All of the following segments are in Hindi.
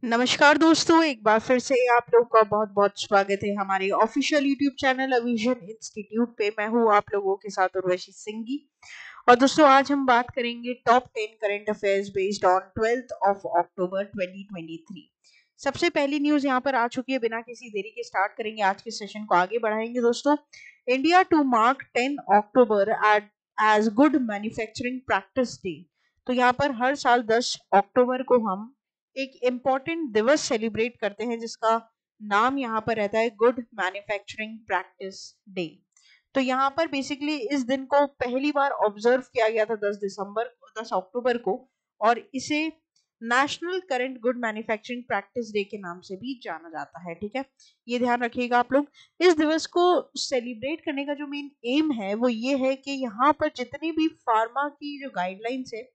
नमस्कार दोस्तों, एक बार फिर से आप लोगों का बहुत बहुत स्वागत है हमारे ऑफिशियल यूट्यूब चैनल अविजन इंस्टीट्यूट पे। मैं हूँ आप लोगों के साथ उर्वशी सिंह जी। और दोस्तों आज हम बात करेंगे top 10 current affairs based on 12th of October 2023। सबसे पहली न्यूज यहाँ पर आ चुकी है। बिना किसी देरी के स्टार्ट करेंगे, आज के सेशन को आगे बढ़ाएंगे दोस्तों। India to mark 10 October as good manufacturing practice day. तो यहाँ पर हर साल 10 अक्टूबर को हम एक इम्पॉर्टेंट दिवस सेलिब्रेट करते हैं जिसका नाम यहाँ पर रहता है गुड मैन्युफैक्चरिंग प्रैक्टिस डे। तो यहाँ पर बेसिकली इस दिन को पहली बार ऑब्जर्व किया गया था 10 अक्टूबर को, और इसे national current good manufacturing practice day के नाम से भी जाना जाता है। ठीक है, ये ध्यान रखिएगा आप लोग। इस दिवस को सेलिब्रेट करने का जो मेन एम है वो ये है कि यहाँ पर जितनी भी फार्मा की जो गाइडलाइंस है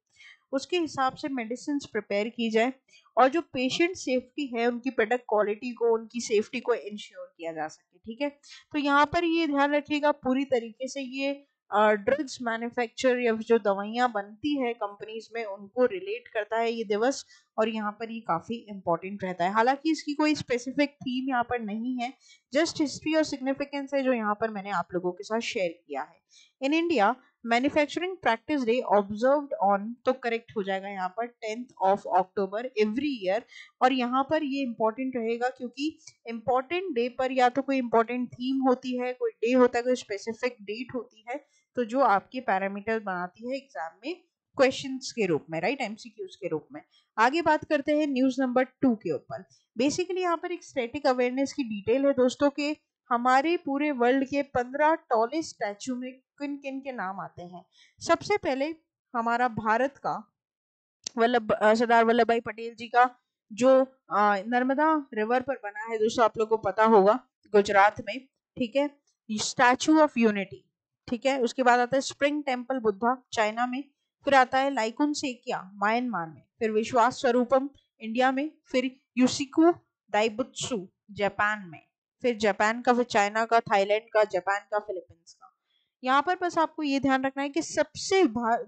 उसके हिसाब से मेडिसिन प्रिपेयर की जाए, और जो पेशेंट सेफ्टी है उनकी प्रोडक्ट क्वालिटी को, उनकी सेफ्टी को इंश्योर किया जा सके। ठीक है, तो यहाँ पर ये ध्यान रखिएगा पूरी तरीके से ये ड्रग्स मैन्युफैक्चर या जो दवाइयाँ बनती है कंपनीज में उनको रिलेट करता है ये दिवस, और यहाँ पर ये काफी इंपॉर्टेंट रहता है। हालांकि इसकी कोई स्पेसिफिक थीम यहाँ पर नहीं है, जस्ट हिस्ट्री और सिग्निफिकेंस है जो यहाँ पर मैंने आप लोगों के साथ शेयर किया है। In India manufacturing practice day observed on, तो करेक्ट हो जाएगा यहाँ पर 10th of October every year. और यहाँ पर ये इंपॉर्टेंट रहेगा क्योंकि इंपॉर्टेंट डे पर या तो कोई इंपॉर्टेंट थीम होती है, कोई डे होता है, कोई स्पेसिफिक डेट होती है, तो जो आपके पैरामीटर बनाती है एग्जाम में क्वेश्चंस के रूप में, राइट, एमसीक्यूज के रूप में। आगे बात करते हैं न्यूज नंबर 2 के ऊपर। बेसिकली यहाँ पर एक स्टैटिक अवेयरनेस की डिटेल है दोस्तों के हमारे पूरे वर्ल्ड के 15 टॉलेस्ट स्टैचू में किन किन के नाम आते हैं। सबसे पहले हमारा भारत का सरदार वल्लभ भाई पटेल जी का जो नर्मदा रिवर पर बना है दोस्तों, आप लोगों को पता होगा, गुजरात में। ठीक है, स्टैचू ऑफ यूनिटी। ठीक है, उसके बाद आता है स्प्रिंग टेम्पल बुद्धा चाइना में, फिर आता है लाइकुन सेकिया म्यांमार में, फिर विश्वास स्वरूपम इंडिया में, फिर यूसिकु दाइबुत्सु जापान में, फिर जापान का, फिर चाइना का, थाईलैंड का, जापान का, फिलीपींस का। यहाँ पर बस आपको ये ध्यान रखना है कि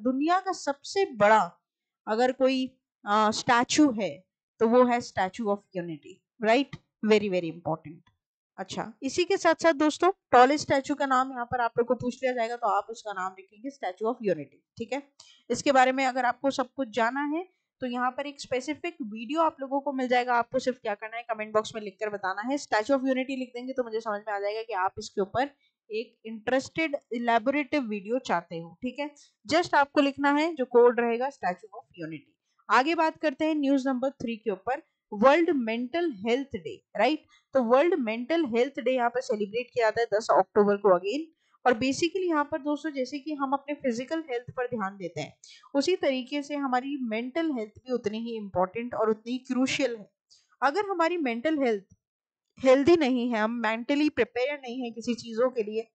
दुनिया का सबसे बड़ा अगर कोई स्टैचू है तो वो है statue of unity, right. Very very important. अच्छा, इसी के साथ साथ दोस्तों टॉलेस्ट स्टैचू का नाम यहाँ पर आप लोग को पूछ लिया जाएगा तो आप उसका नाम लिखेंगे स्टैचू ऑफ यूनिटी। ठीक है, इसके बारे में अगर आपको सब कुछ जाना है तो यहाँ पर एक स्पेसिफिक वीडियो आप लोगों को मिल जाएगा। आपको सिर्फ क्या करना है, कमेंट बॉक्स में लिखकर बताना है स्टैचू ऑफ यूनिटी लिख देंगे तो मुझे समझ में आ जाएगा कि आप इसके ऊपर एक इंटरेस्टेड इलेबोरेटिव वीडियो चाहते हो। ठीक है, जस्ट आपको लिखना है जो कोड रहेगा स्टैचू ऑफ यूनिटी। आगे बात करते हैं न्यूज नंबर 3 के ऊपर, world mental health day, right. तो वर्ल्ड मेंटल हेल्थ डे यहाँ पर सेलिब्रेट किया जाता है 10 अक्टूबर को अगेन। और बेसिकली यहाँ पर दोस्तों जैसे कि हम अपने फिजिकल हेल्थ पर ध्यान देते हैं उसी तरीके से हमारी मेंटल हेल्थ भी उतनी ही इंपॉर्टेंट और उतनी क्रूशियल है। अगर हमारी मेंटल हेल्थ हेल्दी नहीं है, हम मेंटली प्रिपेयर नहीं है किसी चीजों के लिए,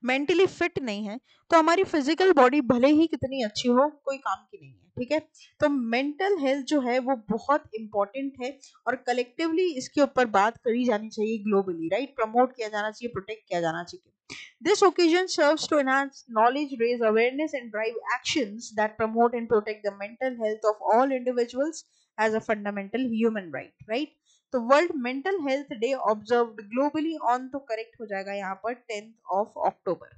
मेंटली फिट नहीं है, तो हमारी फिजिकल बॉडी भले ही कितनी अच्छी हो कोई काम की नहीं है। ठीक है, तो मेंटल हेल्थ जो है वो बहुत इंपॉर्टेंट है और कलेक्टिवली इसके ऊपर बात करी जानी चाहिए ग्लोबली, राइट। प्रमोट किया जाना चाहिए, प्रोटेक्ट किया जाना चाहिए। This occasion serves to enhance knowledge, raise awareness, and drive actions that promote and protect the mental health of all individuals as a fundamental human right, right? तो world mental health day observed globally on, तो करेक्ट हो जाएगा यहाँ पर 10th ऑफ अक्टूबर।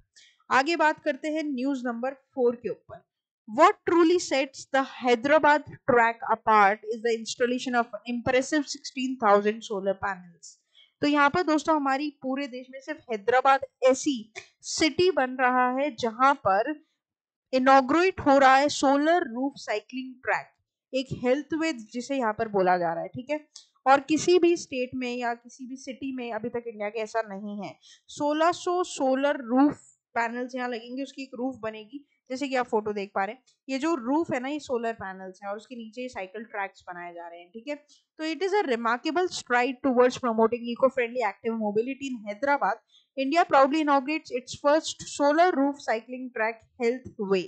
आगे बात करते हैं न्यूज नंबर 4 के ऊपर। What truly sets the Hyderabad track apart is the installation of an impressive 16,000 solar panels. तो यहाँ पर दोस्तों हमारी पूरे देश में सिर्फ हैदराबाद ऐसी सिटी बन रहा है जहां पर इनॉग्रेट हो रहा है सोलर रूफ साइकिलिंग ट्रैक, एक हेल्थ वे जिसे यहाँ पर बोला जा रहा है। ठीक है, और किसी भी स्टेट में या किसी भी सिटी में अभी तक इंडिया के ऐसा नहीं है। 1600 सोलर रूफ पैनल्स यहाँ लगेंगे, उसकी एक रूफ बनेगी जैसे कि आप फोटो देख पा रहे हैं। ये जो रूफ है ना ये सोलर पैनल्स है और उसके नीचे साइकिल ट्रैक्स बनाए जा रहे हैं। ठीक है, तो it is a remarkable stride towards promoting eco friendly active mobility in Hyderabad. India proudly inaugurates its first solar roof cycling track Healthway.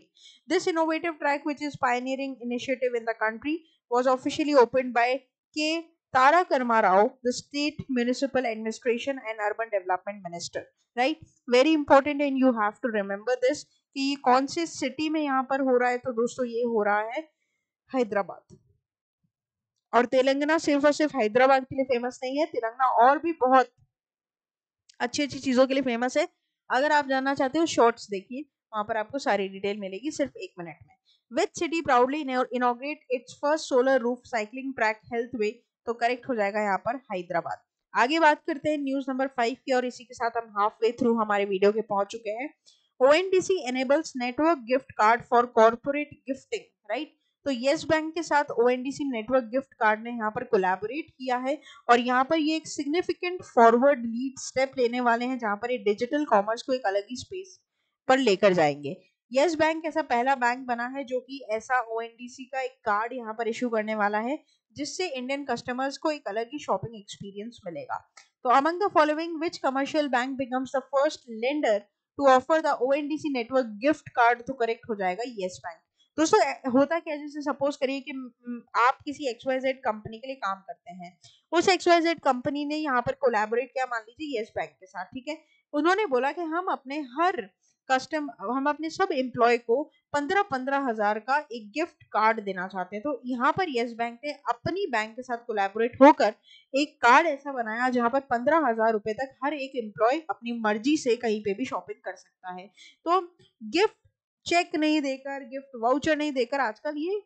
This innovative track, which is pioneering initiative in the country, was officially opened by K. Tarakarma Rao, the State Municipal Administration and Urban Development Minister. Right? Very important and you have to remember this कि ये कौन सी सिटी में यहाँ पर हो रहा है, तो दोस्तों ये हो रहा है हैदराबाद। और तेलंगाना सिर्फ और सिर्फ हैदराबाद के लिए फेमस नहीं है, तेलंगाना और भी बहुत अच्छी अच्छी चीज़ों के लिए फेमस है। अगर आप जानना चाहते हो शॉर्ट्स देखिए, वहाँ पर आपको सारी डिटेल मिलेगी सिर्फ 1 मिनट में। Which city proudly inaugurate it's first solar roof cycling track health वे, तो करेक्ट हो जाएगा यहाँ पर हैदराबाद। आगे बात करते हैं न्यूज नंबर 5 की, और इसी के साथ हम हाफ वे थ्रू हमारे वीडियो के पहुंच चुके हैं। ONDC enables network gift card for corporate gifting, right. तो येस बैंक के साथ ONDC नेटवर्क गिफ्ट कार्ड ने यहाँ पर कोलैबोरेट किया है, और यहाँ पर ये एक सिग्निफिकेंट फॉरवर्ड लीड स्टेप लेने वाले हैं, जहाँ पर ये डिजिटल कॉमर्स को एक अलग ही स्पेस पर लेकर जाएंगे। येस बैंक ऐसा पहला बैंक बना है जो कि ऐसा ONDC का एक कार्ड यहाँ पर इशू करने वाला है, जिससे इंडियन कस्टमर्स को एक अलग ही शॉपिंग एक्सपीरियंस मिलेगा। तो among the following which commercial bank becomes the first lender to offer the ONDC network gift card, तो करेक्ट हो जाएगा येस बैंक। दोस्तों होता क्या है, जैसे सपोज करिए कि आप किसी XYZ कंपनी के लिए काम करते हैं, उस XYZ कंपनी ने यहाँ पर कोलैबोरेट किया मान लीजिए येस बैंक के साथ, ठीक है। उन्होंने बोला कि हम अपने सब एम्प्लॉय को 15-15 हजार का एक गिफ्ट कार्ड देना चाहते हैं। तो यहाँ पर येस बैंक ने अपनी बैंक के साथ कोलैबोरेट होकर एक कार्ड ऐसा बनाया जहाँ पर 15,000 रुपए तक हर एक एम्प्लॉय अपनी मर्जी से कहीं पे भी शॉपिंग कर सकता है। तो गिफ्ट चेक नहीं देकर, गिफ्ट वाउचर नहीं देकर, आजकल ये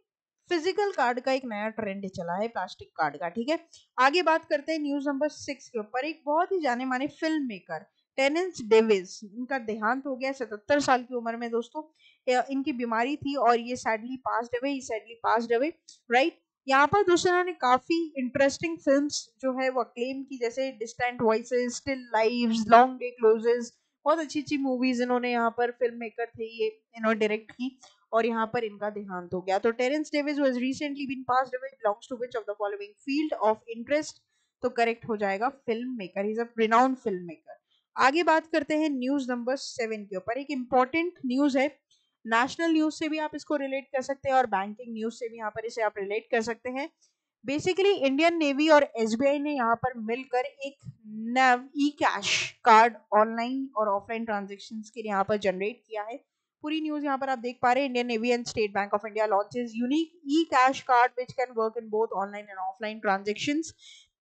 फिजिकल कार्ड का एक नया ट्रेंड चला है, प्लास्टिक कार्ड का, ठीक है। आगे बात करते हैं न्यूज नंबर 6 के ऊपर। एक बहुत ही जाने माने फिल्म मेकर टेरेंस डेविस, इनका देहांत हो गया 77 साल की उम्र में दोस्तों। इनकी बीमारी थी और ये सैडली पास्ड अवे, राइट। यहाँ पर दोस्तों इन्होंने काफी इंटरेस्टिंग फिल्म्स जो है वो क्लेम की, जैसे distant voices, still lives, long day closes, बहुत अच्छी अच्छी मूवीज इन्होंने यहाँ पर फिल्म मेकर थे ये, इन्होंने डायरेक्ट की, और यहाँ पर इनका देहांत हो गया। तो Terence Davis was recently been passed away, belongs to which of the following field of interest, तो करेक्ट हो जाएगा film maker, he is a renowned film maker. आगे बात करते हैं न्यूज नंबर 7 के ऊपर। एक इंपॉर्टेंट न्यूज है, नेशनल न्यूज से भी आप इसको रिलेट कर सकते हैं और बैंकिंग न्यूज से भी यहाँ पर इसे आप रिलेट कर सकते हैं। बेसिकली इंडियन नेवी और SBI ने यहाँ पर मिलकर एक नव ई कैश कार्ड ऑनलाइन और ऑफलाइन ट्रांजेक्शन के लिए यहाँ पर जनरेट किया है। पूरी न्यूज यहाँ पर आप देख पा रहे हैं। Indian navy and state bank of India launches unique E cash card which can work in both online and offline transactions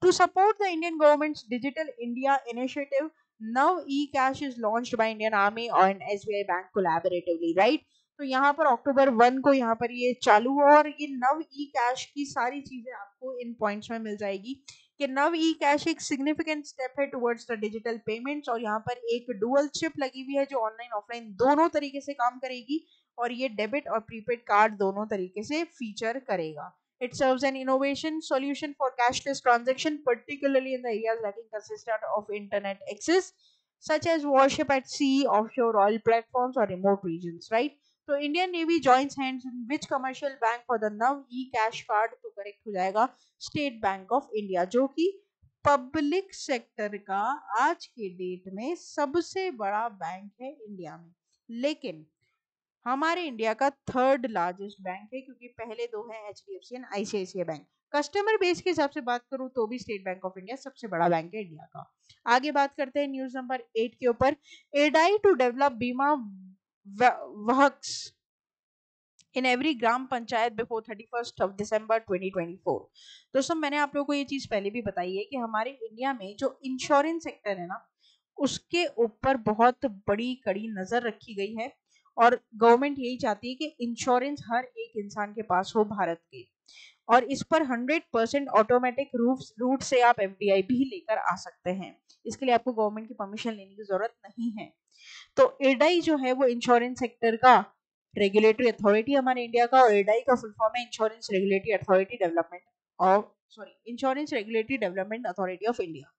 to support the Indian government's Digital India initiative. Now e-cash is launched by Indian Army and SBI Bank collaboratively, right? तो यहाँ पर अक्टूबर 1 को यहाँ पर ये चालू हुआ, और ये नव ई कैश की सारी चीजें आपको इन पॉइंट्स में मिल जाएगी कि नव ई कैश एक सिग्निफिकेंट स्टेप है टुवर्ड्स द डिजिटल पेमेंट्स, और यहाँ पर एक डुअल चिप लगी हुई है जो ऑनलाइन ऑफलाइन दोनों तरीके से काम करेगी, और ये डेबिट और प्रीपेड कार्ड दोनों तरीके से फीचर करेगा। It serves an innovation solution for cashless transaction, particularly in the areas lacking consistent of internet access, such as worship at sea, offshore oil platforms, or remote regions. Right? So Indian Navy joins hands with which commercial bank for the now e-cash card? तो करेक्ट हो जाएगा स्टेट बैंक ऑफ इंडिया, जो कि पब्लिक सेक्टर का आज के डेट में सबसे बड़ा बैंक है इंडिया में, लेकिन हमारे इंडिया का थर्ड लार्जेस्ट बैंक है, क्योंकि पहले दो हैं HDFC and ICICI bank. Customer base के हिसाब से बात करूं तो भी स्टेट बैंक ऑफ इंडिया सबसे बड़ा बैंक है इंडिया का। आगे बात करते हैं न्यूज नंबर 8 के ऊपर। एडाई टू डेवलप बीमा works in every gram panchayat before 31 of December 2024। दोस्तों मैंने आप लोगों को ये चीज पहले भी बताई है कि हमारे इंडिया में जो इंश्योरेंस सेक्टर है ना, उसके ऊपर बहुत बड़ी कड़ी नजर रखी गई है, और गवर्नमेंट यही चाहती है कि इंश्योरेंस हर एक इंसान के पास हो भारत के, और इस पर 100% ऑटोमेटिक रूट से आप FDI भी लेकर आ सकते हैं। इसके लिए आपको गवर्नमेंट की परमिशन लेने की जरूरत नहीं है। तो एडाई जो है वो इंश्योरेंस सेक्टर का रेगुलेटरी अथॉरिटी हमारे इंडिया का, और एडाई का फुल फॉर्म है insurance regulatory authority development of insurance regulatory development authority of India,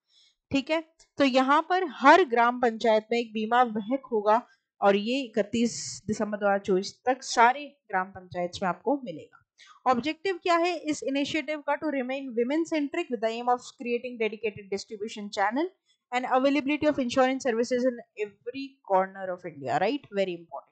ठीक है। तो यहाँ पर हर ग्राम पंचायत में एक बीमा वहक होगा, और ये 31 दिसंबर 2024 तक सारे ग्राम पंचायत में आपको मिलेगा। ऑब्जेक्टिव क्या है इस इनिशिएटिव का? To remain women centric with the aim of creating dedicated distribution channel and availability of insurance services in every corner of India, right? Very important.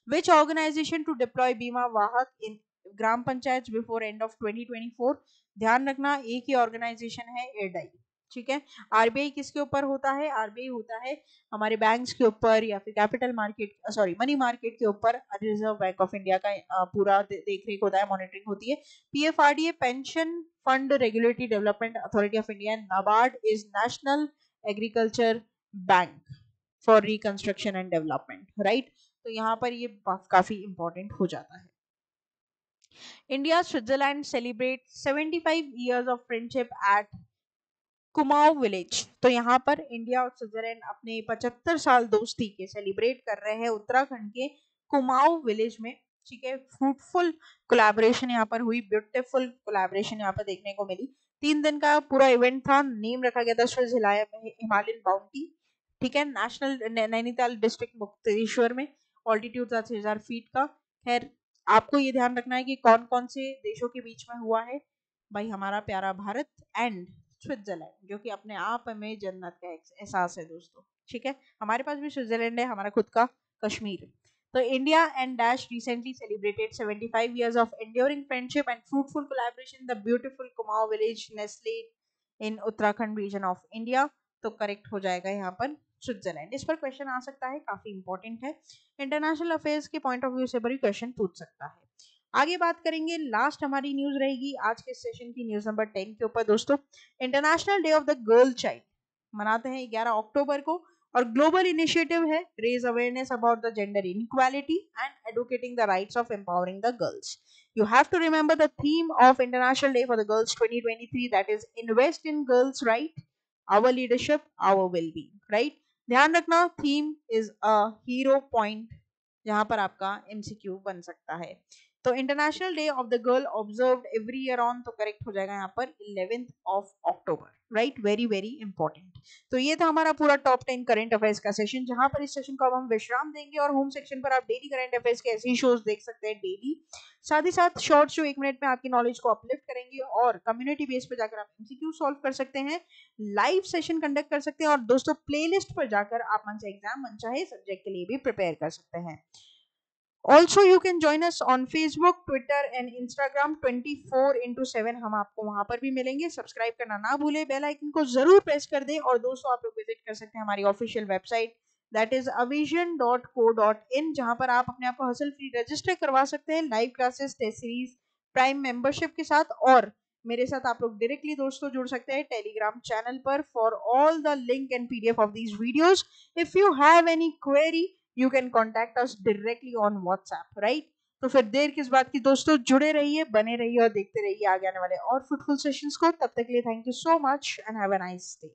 Which organization to deploy Bima Vahak in gram panchayat before end of 2024? ध्यान रखना एक ही ऑर्गेनाइजेशन है, एडाई, ठीक है। RBI किसके ऊपर होता है? RBI होता है हमारे बैंक्स के ऊपर, या फिर कैपिटल मार्केट मनी मार्केट के ऊपर रिजर्व बैंक ऑफ इंडिया का पूरा देख रेख होता है, मॉनिटरिंग होती है। PFRDA pension Fund Regulatory Development Authority of India, and NABARD is National Agriculture Bank for Reconstruction and Development, right? तो यहाँ पर ये काफी इंपॉर्टेंट हो जाता है. India Switzerland celebrate 75 years of friendship at Kumaon village. तो यहाँ पर इंडिया और स्विट्जरलैंड अपने 75 साल दोस्ती के सेलिब्रेट कर रहे हैं उत्तराखंड के कुमाऊं विलेज में. ठीक है, फ्रूटफुल कोलैबोरेशन यहाँ पर हुई, ब्यूटीफुल कोलैबोरेशन यहाँ पर देखने को मिली. 3 दिन का पूरा इवेंट था, नेम रखा गया था स्विस हिमालयन बाउंटी. ठीक है, नेशनल नैनीताल डिस्ट्रिक्ट मुक्तेश्वर में. ऑल्टीट्यूड था 6000 फीट का. खैर, आपको ये ध्यान रखना है कि कौन कौन से देशों के बीच में हुआ है. भाई हमारा प्यारा भारत एंड स्विट्जरलैंड, जो कि अपने आप में जन्नत का एहसास है दोस्तों. ठीक है, हमारे पास भी स्विट्जरलैंड है, हमारा खुद का कश्मीर. तो India and dash recently celebrated 75 years of enduring friendship and fruitful collaboration in the beautiful Kumaon village nestled in Uttarakhand region of India. तो करेक्ट हो जाएगा यहाँ पर स्विट्जरलैंड. इस पर क्वेश्चन आ सकता है, काफी इंपॉर्टेंट है. इंटरनेशनल अफेयर्स के पॉइंट ऑफ व्यू से बड़ी क्वेश्चन पूछ सकता है. आगे बात करेंगे, लास्ट हमारी न्यूज रहेगी आज के सेशन की, न्यूज नंबर 10 के ऊपर दोस्तों. International day of the girl child मनाते हैं 11 अक्टूबर को, और ग्लोबल इनिशिएटिव है raise awareness about the gender inequality and educating the rights of empowering the girls. You have to remember the theme of International Day for the Girls 2023, that is invest in girls' right, our leadership, our well-being, right? ध्यान रखना, theme is a hero point, जहां पर आपका MCQ बन सकता है. तो international day of the girl observed every year on, तो करेक्ट हो जाएगा यहाँ पर 11th of October, right? Very very important. तो ये था हमारा पूरा टॉप 10 करंट अफेयर्स का सेशन, जहां पर इस सेशन को अब हम विश्राम देंगे और होम सेक्शन पर आप डेली करंट अफेयर्स के ऐसे ही शोज देख सकते हैं डेली. साथ ही साथ शॉर्ट्स जो 1 मिनट में आपकी नॉलेज को अपलिफ्ट करेंगे, और कम्युनिटी बेस पर जाकर आप MCQ सॉल्व कर सकते हैं, लाइव सेशन कंडक्ट कर सकते हैं, और दोस्तों प्लेलिस्ट पर जाकर आप मन से एग्जाम मनचाहे सब्जेक्ट के लिए भी प्रिपेयर कर सकते हैं. Also, you can join us on Facebook, Twitter and Instagram 24/7. हम आपको वहां पर भी मिलेंगे. सब्सक्राइब करना ना भूले, बेल आइकन को जरूर प्रेस कर दें. और दोस्तों आप लोग विजिट कर सकते हैं हमारी official website, that is avision.co.in, जहां पर आप अपने आप को हसल फ्री रजिस्टर करवा सकते हैं live classes, test series, prime membership के साथ. और मेरे साथ आप लोग डायरेक्टली दोस्तों जुड़ सकते हैं टेलीग्राम चैनल पर for all the link and PDF of these videos. If you have any query you can contact us directly on WhatsApp, right? तो फिर देर किस बात की दोस्तों, जुड़े रहिए, बने रहिए और देखते रहिए आगे आने वाले और फ्रूटफुल सेशंस को. तब तक के लिए thank you so much and have a nice day.